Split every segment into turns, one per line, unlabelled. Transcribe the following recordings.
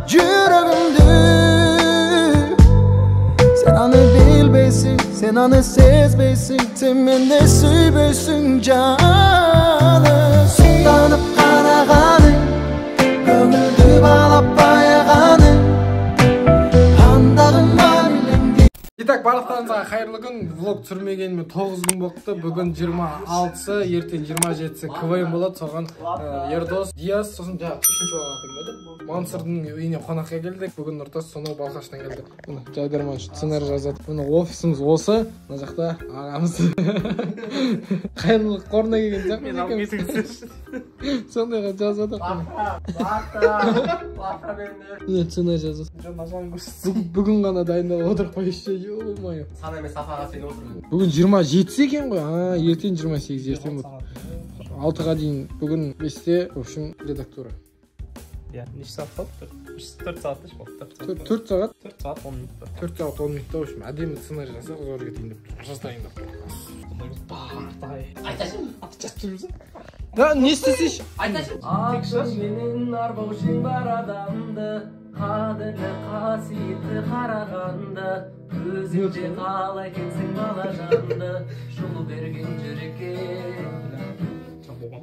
жүрегімді. Sen anı bilbeysin, sen anı sezbeysin, sen mende süybeysin canım. Sultanıp qarağanı, көңілді bağlап баяғаны, андағым мамилеңді.
Итак, барлықтарыңызға қайырлы күн. Влог түсірмегеніме 9 күн болыпты. Бүгін 26-сы, ертең 27-сі КВН болады. Соған Ердос, Диас, сосын үшінші болған келмеді. Мансырдың үйіне қонаққа келдік. Бүгін Нұртас сонау Балқаштан келді. Міне Жайдарман сценарий жазады. Міне офисіміз осы. Мына жақта ағамыз. Қайырлылық қорына келген жақпыз. Сондайға жазады. Міне сценарий жазады. Бүгін ғана дайындап отырып қойшы. Ё-моё.
Сан емес сапаға сен отырмын.
Бүгін 27 екен ғой. Ертең 28 ертең болды. 6-ға дейін бүгін 5-те, в общем, редактура.
Я, неше сағат болды? 4 сағат деш болды.
4 сағат?
4 сағат 10 минут.
4 сағат 10 минутта, в общем, әдемі сценарий жасап, зор кетейін деп жаздайын деп.
Айтасың?
Жазып жүрміз. Да, не істесеш?
Айтасың? Ақшаш менен арбаушың бар адамды, қадірлі қасиетті қарағанды, өзіңде қалай кеңсің бала жанды, жылу берген жүрекке.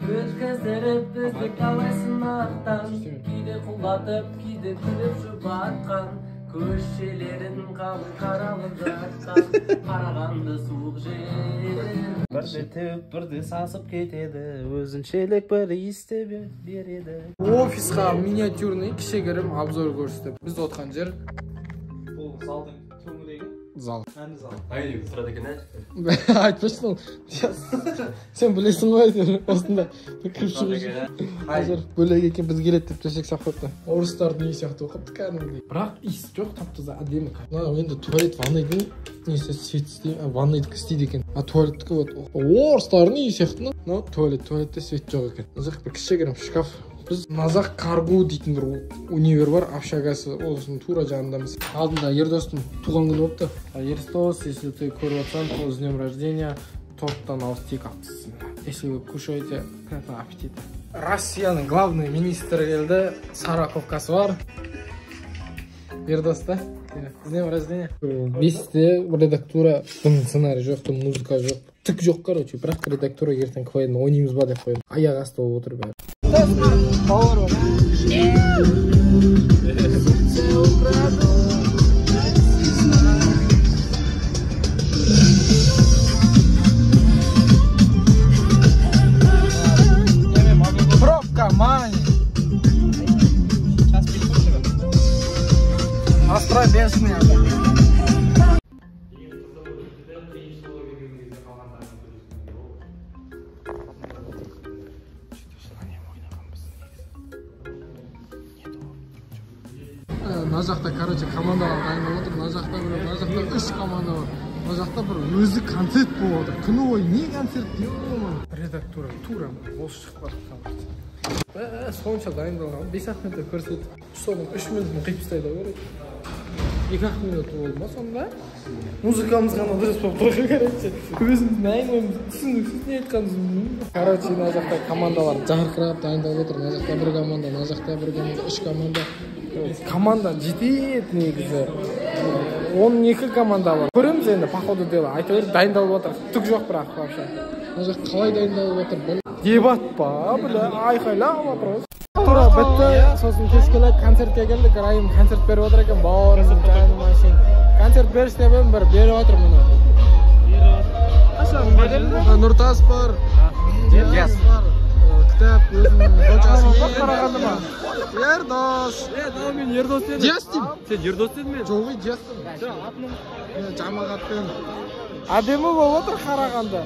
Өткіздіріп бізді қалай сынақтан, кейде құлатып, кейде күліп жұбатқан, көшелерін қалың қаралып жатқан, қарағанды суық жер. Бірде теуіп, бірде сасып кетеді, өзіншелік бір иісті береді.
Офисқа миниатюрный кішігірім обзор көрсетіп. Біз отқан жер.
Бұл залдың төңірегі?
Зал.
Әні зал. Айы, тұрады екен ә?
Айтпашын ол. Сен білесің ғой әйтеуір осында. Кіріп шығып. Қазір бөлек екен біз келеді деп төсек сақпапты. Орыстардың үй сияқты оқыпты кәдімгідей. Бірақ иіс жоқ, тап-таза әдемі. Енді туалет ванныйдың несі свет істейді, ванныйдікі істейді екен. Туалеттікі вот. Орыстардың үй сияқты. Туалетте свет жоқ екен. Назақ бір кішігірім шкаф. Біз Назақ Каргу дейтін бір универ бар, общагасы, осының тура жанындамыз. Алдында Ердостың туған күні болыпты. Ердос, если ты көріп отсаң, то с днем рождения торттан ауыз тек алыпсың. Если вы кушаете, приятного аппетита. Россияның главный министрі келді, сараковкасы бар. Ердос, да? С днем рождения. 5-те редактура, дым сценарий жоқ, дым музыка жоқ. Түк жоқ, короче, бірақ редактура ертең КВН ойнаймыз ба деп қойды. Аяқ асты болып отыр бәрі. Бауыр бар. Пробка, мани. Сейчас пишем. Остробешный. Мына жақта, короче, командалар дайындап отыр. Мына жақта 3 команда бар. Мына жақта бір өзі концерт болып отыр. Күні бойы не концерт деймін? Редактура тура осы шығып барып. Сонша дайындалған. 5 минутта көрсетіп, соның 3 минутын қиып тастайды ғой. 2 минут болды ма сонда? Музыкамыз ғана дұрыс болып тұрған, короче. Өзіміздің әңгімеміз түсініксіз не айтқанымыз білмеймін. Короче, мына жақта командалар жарқырап дайындалып отыр. Мына жақта бір команда, мына жақта бір команда, 3 команда. Команда жетеді негізі. 12 команда бар. Көреміз енді по ходу дела. Айта бер дайындалып отыр. Түк жоқ бірақ вообще. Мына жақ қалай дайындалып отыр? Дебат па, бля, айқайлап отыр. Тура бітті. Сосын кешкілік концертке келдік. Райым концерт беріп отыр екен. Бауырымның жаным машин. Концерт беріш деп бір беріп отыр мұны. Қашан берілді? Нұртас бар. Диас бар. Кітап өзінің қоншасын қарағанды ма? Ердос. Мен Ердос дедім. Диас деймін. Сен Ердос дедің мен? Жоқ, Диас деймін. Жамағатпен. Әдемі болып отыр қарағанды.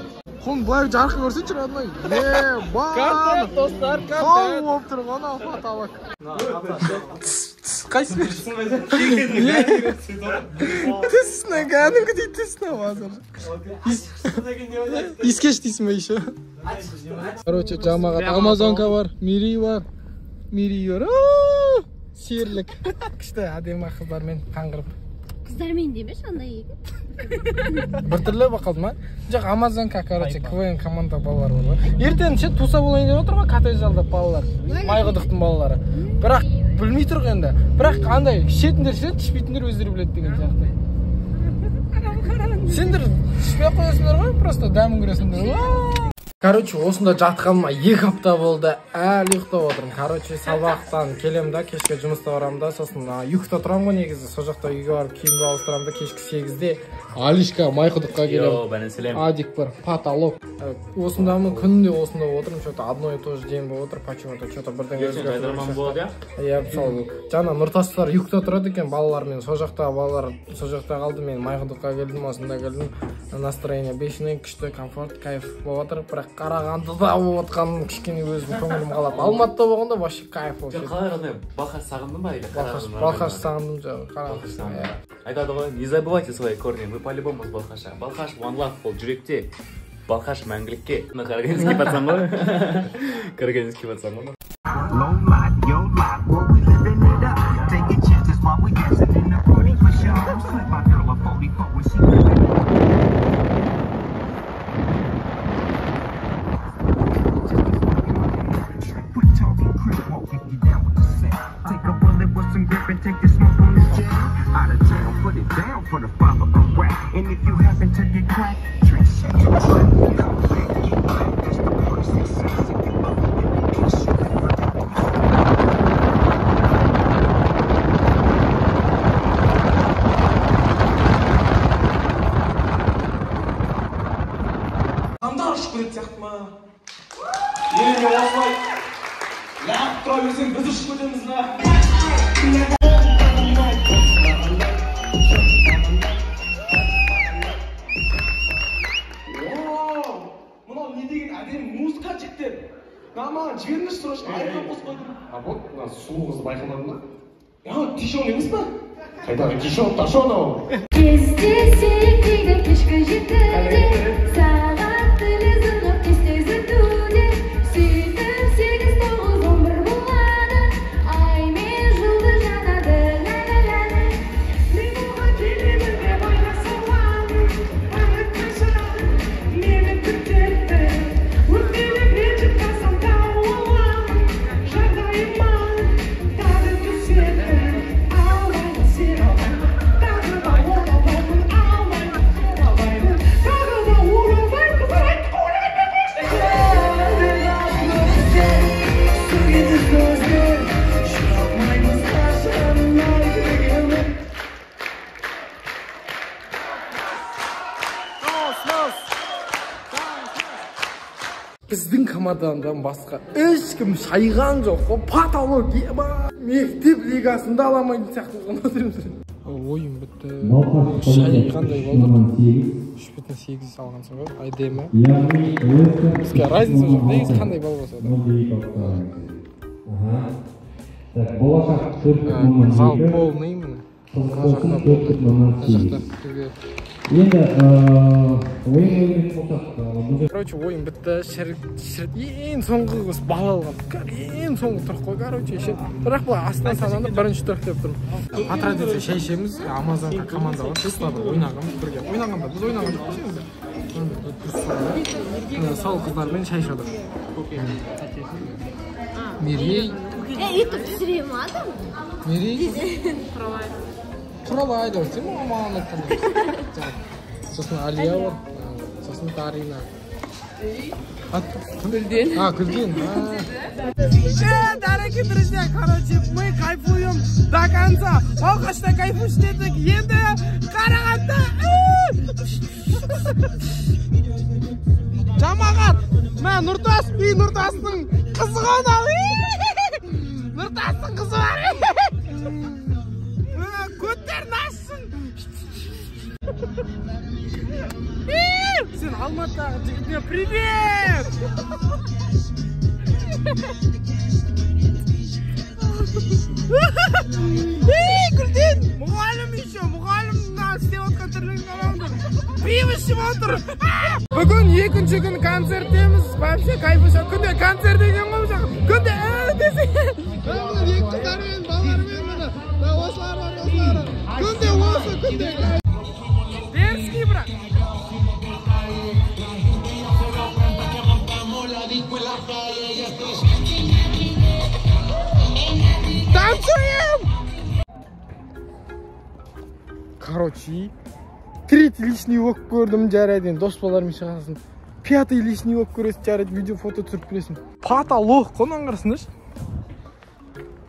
Құн былай жарқы көрсетші, родной.
Концерт, достар, концерт.
Қол болып тұр, ғана фотовак. Қайсы берші? Тісіне, кәдімгідей тісіне базыр. Искеш дейсің бе еще? Короче, жамағат Амазонка бар, Мири бар. Серлік. Күшті әдемі қыздармен қаңғырып.
Қыздармен демеш, андай егі.
Бір түрлі бақылды ма? Жоқ, Амазонка, короче, КВН команда балалар бар. Ертең туса болайын деп отыр ғой, коттедж жалдап балалар. Майқұдықтың балалары. Бірақ білмей тұр енді. Бірақ андай ішетіндер ішеді, ішпейтіндер өздері біледі деген сияқты. Сендер ішпей қоясыңдар ғой, просто дәмін көресіңдер. Короче, осында жатқаныма 2 апта болды. Әлі ұйықтап отырмын. Короче, сабақтан келем да, кешке жұмыста барамын да, сосын ұйықта тұрамын ғой негізі. Сол жақта үйге барып киімді ауыстырамын да, кешкі 8-де Алишка майқұдыққа келем. Адик бар, потолок. Осындамын, күнде осында отырмын, что-то одно и то же дем болып отыр, почему-то что-то бірдеңе өзгерді. Иә, мысалы, жаңа Нұртастар ұйықта тұрады екен, балалармен, сол жақта балалар сол жақта қалды, мен майқұдыққа келдім, осында келдім. Настроение бешеный, күшті, комфорт, кайф болып отыр. Бірақ Қарағандыда болып отқан кішкене өзім көңілім қалады. Алматыда болғанда вообще кайф болып кетті.
Қалай ғана Балқаш сағындың ба или Қарағанды?
Балқаш сағындым жаңағы Қарағанды.
Айтады ғой, не забывайте свои корни, мы по-любому с Балқаша. Балқаш one love ол жүректе, Балқаш мәңгілікке. Карагандинский пацан ғой. Карагандинский пацан ғой.
Take the smoke on the jet out of town, put it down for the father of rap. And if you happen to get cracked, trick shit, that's the first success. If you love it, kiss you.
Анда ашып көреді сияқты ма? Еліне осылай лағып тұра берсең біз ұшып кетеміз на. Маған жіберіңізші сұрашып, айқын қосып қойдым.
Вот, у нас сұлу қыз байқамадың ба?
Тишон емес па? Қайдағы тишон, ташон ау.
Кездесек дейді кешкі жетіде, сағат тілі зыңып тез өтуде, сөйтіп 8-9-11 болады, ай мен жұлдыз жанады, ла-ла-ла. Мен оған келемін деп ойласалады, ағытқа шығады, мені күтеді, өткеліп ренжіп қалсам тауыламын, жағдайыма тағы түседі, алмайды сен алмайды, тағы да оралмаймын, алмайды сен алмайды, тағы да оралмаймын, қыздар айтты ойлаймын сөгеді көздер, шығармаймыз қашан айтыргенім.
Біздің командадан басқа ешкім шайған жоқ қой, потолок мектеп лигасында аламайтын сияқты болған. Ойын бітті. Шай қандай болды? 3,8 алғансың ғой, айдемі. Бізге разница жоқ, негізі қандай бал болса да. Зал полный міне.
Енді ойын болсақ,
короче, ойын бітті, ең соңғы қыз бал алған. Ең соңғы тұрақ қой, короче, бірақ бұл астынан сананып бірінші тұрақ деп тұрмын. По традиция шай ішеміз, Амазонда команда бар, тестады, ойнағанбыз бірге. Ойнағанда, біз ойнаған жоқпыз енді. Сол қыздармен шай ішадық. Мерей.
Ютуб түсіремін адам?
Мерей? Құралайды, сен маған айтқанда. Сосын Алия бар, сосын Дарина. Күлден? Күлден. Дорогие друзья, короче, мы кайфуем до конца. Балқашта кайфуш дедік, енді Қарағанды. Жамағат, мә Нұртас би Нұртастың қызы ғана. Нұртастың қызы бар. Көттерін ашсын. Сен Алматыдағы жігітіне привет! Күлден! Мұғалім еще, мұғалімнің істеп отқан түрлігін аламды. Пиво ішіп отыр. Бүгін екінші күн концерттеміз. Вообще кайфыша. Күнде концерт деген ғой жақын. Күнде десең. Екі қыздармен, балалармен мені. Осылары. Күнде осы, күнде. Денский, брат. Танцуй! Короче, третий лишний болып көрдім, жарайды, дос балармен шығасың. Пятый лишний болып көресің, жарайды, видео, фото түсіріп бересің. Потолок, қонан қарсыңдаршы.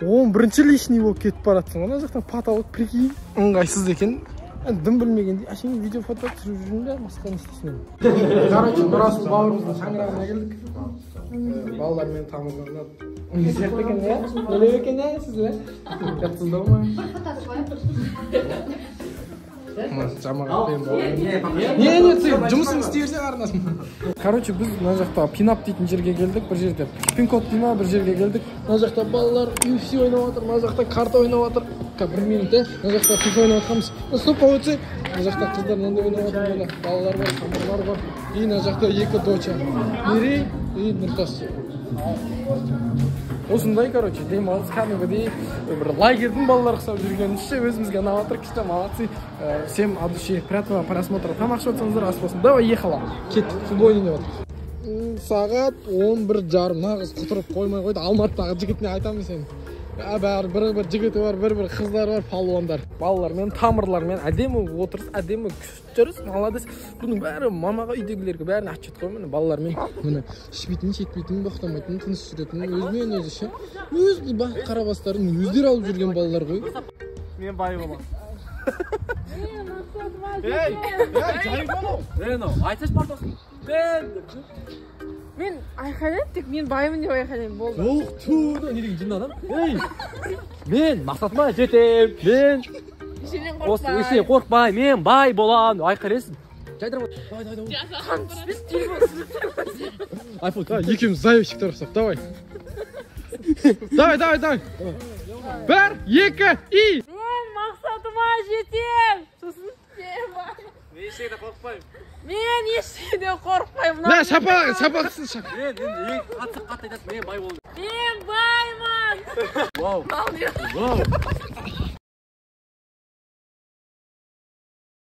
11-ші лишний болып кетіп баратсың. Ана жақтан потолок, прикинь, ыңғайсыз екен. Дым білмегенде, ашын видео, фото түсіріп жүрмін бе, басқа не істейсің. Короче, Нұрасыл бауырымыздың шаңырағына келдік. Балалармен тамызғанда. Серт екен, иә? Нелеп екен, иә, сіз, иә? Жатсызда ма? Не, жұмысын істейірсе қарынасың. Короче, біз мына жақта пинап дейтін жерге келдік, бір жерде пин-код дейма, бір жерге келдік. Мына жақта балалар UFC ойнап жатыр, мына жақта карта ойнап жатыр. Бір минут, мына жақта FIFA ойнап жатқанбыз. Стопқа өтсе, мына жақта қыздар мынандай ойнап жатыр, балалар бар, тамырлар бар. И мына жақта екі доча. Мерей и Нұртас. Осындай, короче, демалыс кәдімгідей бір лагердің балалар ұқсап жүргенінше өзімізге ұнап жатыр, күшті, молодцы. Всем от души приятного просмотра. Тамақ ішіп отырсаңыздар, ас болсын. Давай ехала. Кеттік, футбол ойнап жатыр. Сағат 11:30, нағыз құтырып қоймай қойды. Алматыдағы жігітіне айтамын сен. Бәрі бір жігіті бар, бір қыздар бар, палуандар. Балалармен, тамырлармен әдемі отырыс, әдемі күштеріс, молодец. Бұның бәрі мамаға үйдегілерге бәрін отчет қой, міне балалармен міне ішпейтін, шетпейтін, боқтамайтын, тыныш жүретін, өзімен өзі ше. Өз қарабастарын өздері алып жүрген балалар ғой.
Мен бай болам.
Жай болу. Айтсаш бардосын.
Мен айқайлаймын, тек мен баймын деп айқайлаймын, болды.
Жоқ, туды, не деген жынды адам? Мен мақсатыма жетем, мен осы қорқпай, мен бай болам, айқайлайсың. Жайдырма. Давай.
Қан түспес, телефон
Айфон.
Екеуміз заявщиктер ұқсап, давай. Давай. Бір, екі, и!
Мен мақсатыма жетем. Сосын мен бай.
Мен ешкімде қорқпаймын.
Мен ешкімде қорқпаймын.
Мә, шапақсың шап.
Мен қатты айтасың, мен бай болдым.
Мен баймын.
Вау.